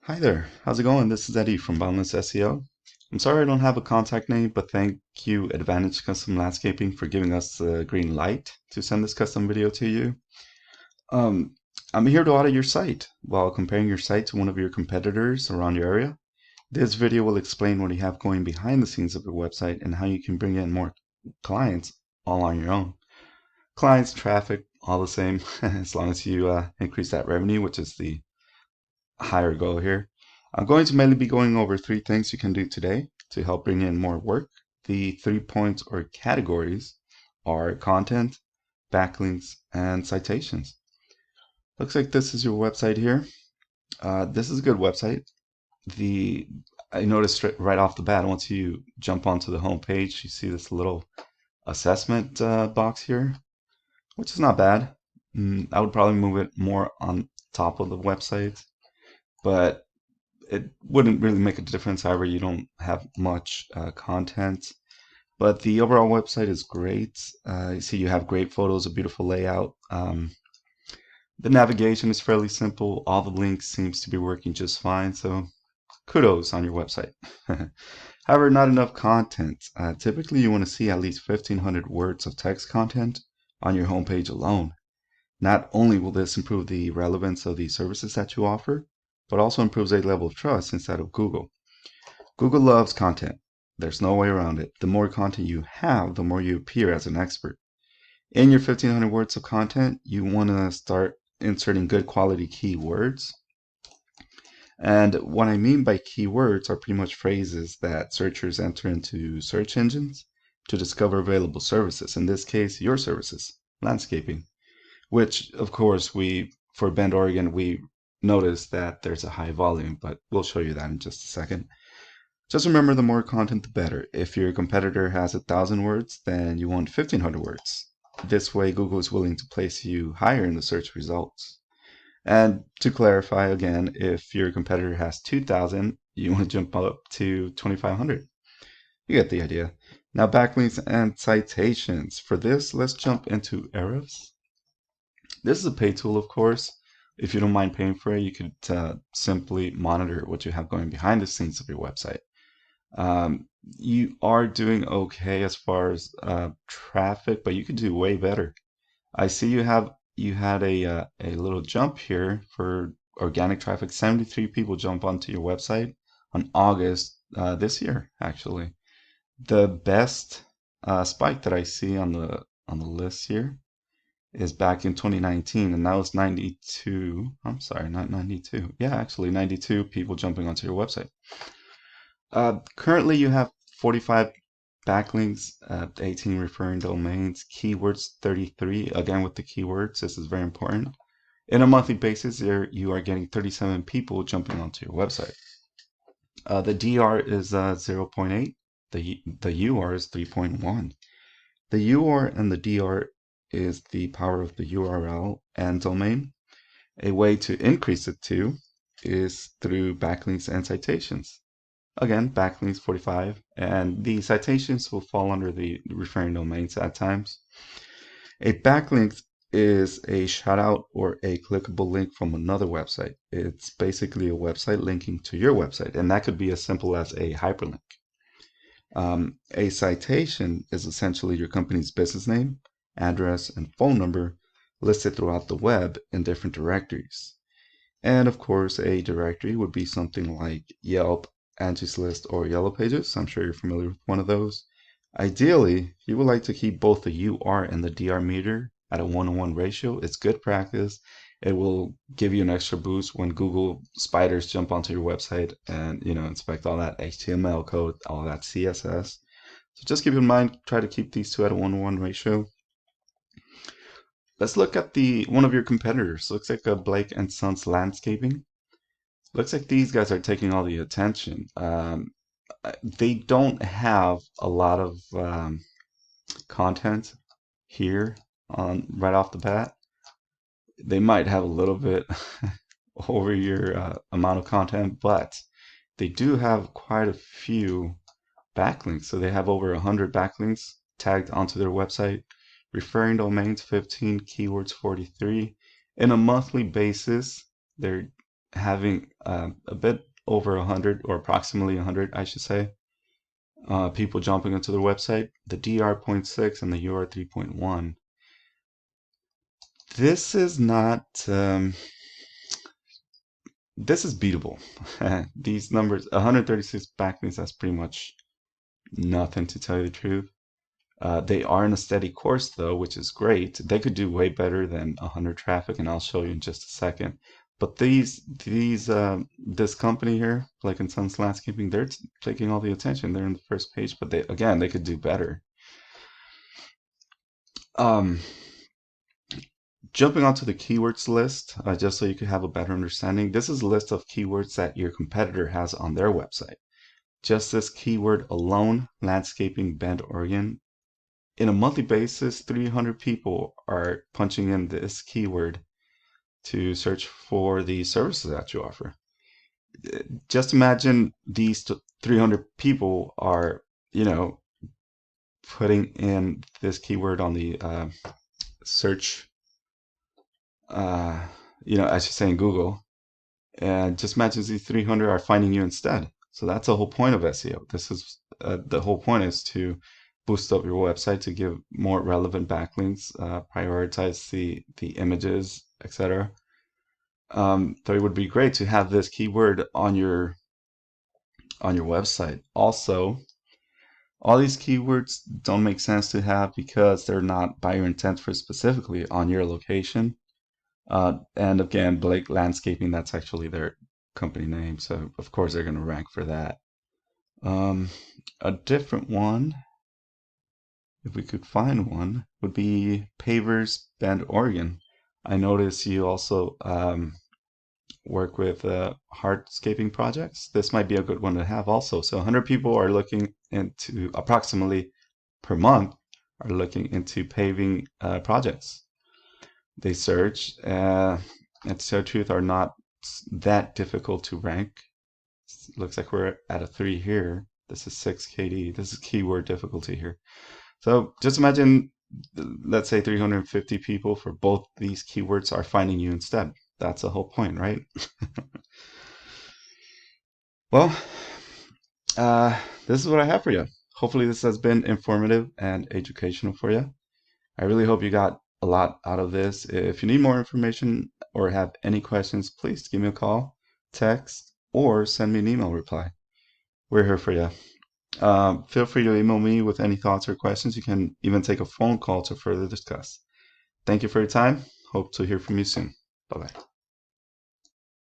Hi there, how's it going? This is Eddie from Boundless SEO. I'm sorry I don't have a contact name, but thank you Advantage Custom Landscaping for giving us the green light to send this custom video to you. Um, I'm here to audit your site while comparing your site to one of your competitors around your area. This video will explain what you have going behind the scenes of your website and how you can bring in more clients all on your own. Clients, traffic, all the same, as long as you increase that revenue, which is the higher goal here. I'm going to mainly be going over three things you can do today to help bring in more work. The 3 points or categories are content, backlinks, and citations. Looks like this is your website here. This is a good website. I noticed right off the bat, once you jump onto the home page, you see this little assessment box here, which is not bad. I would probably move it more on top of the website, but it wouldn't really make a difference. However, you don't have much content, but the overall website is great. You see you have great photos, a beautiful layout. The navigation is fairly simple. All the links seems to be working just fine, so kudos on your website. However, not enough content. Typically, you want to see at least 1,500 words of text content on your homepage alone. Not only will this improve the relevance of the services that you offer, but also improves a level of trust inside of Google. Google loves content. There's no way around it. The more content you have, the more you appear as an expert. In your 1,500 words of content, you want to start inserting good quality keywords. And what I mean by keywords are pretty much phrases that searchers enter into search engines to discover available services. In this case, your services, landscaping, which of course for Bend, Oregon, we notice that there's a high volume, but we'll show you that in just a second. Just remember, the more content, the better. If your competitor has 1,000 words, then you want 1,500 words. This way, Google is willing to place you higher in the search results. And to clarify again, if your competitor has 2,000, you want to jump up to 2,500. You get the idea. Now, backlinks and citations. For this, let's jump into Ahrefs. This is a paid tool, of course. If you don't mind paying for it, you could simply monitor what you have going behind the scenes of your website. You are doing okay as far as traffic, but you could do way better. I see you had a little jump here for organic traffic. 73 people jump onto your website on August this year, actually. The best spike that I see on the list here is back in 2019, and that was 92. I'm sorry, not 92. Yeah, actually 92 people jumping onto your website. Currently, you have 45 backlinks, 18 referring domains, keywords 33. Again, with the keywords, this is very important. In a monthly basis, you are getting 37 people jumping onto your website. The DR is 0.8. The UR is 3.1. The UR and the DR is the power of the URL and domain. A way to increase it to is through backlinks and citations. Again, backlinks 45, and the citations will fall under the referring domains at times. A backlink is a shout out or a clickable link from another website. It's basically a website linking to your website, and that could be as simple as a hyperlink. A citation is essentially your company's business name, address, and phone number listed throughout the web in different directories. And of course, a directory would be something like Yelp, Angie's List, or Yellow Pages. I'm sure you're familiar with one of those. Ideally, you would like to keep both the UR and the DR meter at a 1-to-1 ratio. It's good practice. It will give you an extra boost when Google spiders jump onto your website and inspect all that HTML code, all that CSS. So just keep in mind, try to keep these two at a 1-to-1 ratio. Let's look at one of your competitors. Looks like Blake and Sons Landscaping. Looks like these guys are taking all the attention. They don't have a lot of content here on right off the bat. They might have a little bit over your amount of content, but they do have quite a few backlinks. So they have over 100 backlinks tagged onto their website. Referring domains 15, keywords 43. In a monthly basis, they're having a bit over 100, or approximately 100, I should say, people jumping into their website, the DR.6 and the UR 3.1. This is not, this is beatable. These numbers, 136 backlinks, that's pretty much nothing, to tell you the truth. They are in a steady course though, which is great. They could do way better than 100 traffic, and I'll show you in just a second. But this company here, Blake and Sons Landscaping, they're taking all the attention. They're in the first page, but they could do better. Jumping onto the keywords list, just so you could have a better understanding. This is a list of keywords that your competitor has on their website. Just this keyword alone, landscaping Bend, Oregon. In a monthly basis, 300 people are punching in this keyword to search for the services that you offer. Just imagine these 300 people are, putting in this keyword on the search, I should say in Google, and just imagine these 300 are finding you instead. So that's the whole point of SEO. This is the whole point is to boost up your website, to give more relevant backlinks, prioritize the images, etc. So it would be great to have this keyword on your website. Also, all these keywords don't make sense to have because they're not buyer intent for specifically on your location. And again, Blake Landscaping, that's actually their company name, so of course they're going to rank for that. A different one, if we could find one, would be Pavers Bend, Oregon. I notice you also work with hardscaping projects. This might be a good one to have also. So 100 people are looking into, approximately per month, are looking into paving projects. They search, and to tell the truth, are not that difficult to rank. Looks like we're at a 3 here. This is 6 KD. This is keyword difficulty here. So just imagine, let's say 350 people for both these keywords are finding you instead. That's the whole point, right? Well, this is what I have for you. Hopefully this has been informative and educational for you. I really hope you got a lot out of this. If you need more information or have any questions, please give me a call, text, or send me an email reply. We're here for you. Feel free to email me with any thoughts or questions. You can even take a phone call to further discuss. Thank you for your time. Hope to hear from you soon. Bye-bye.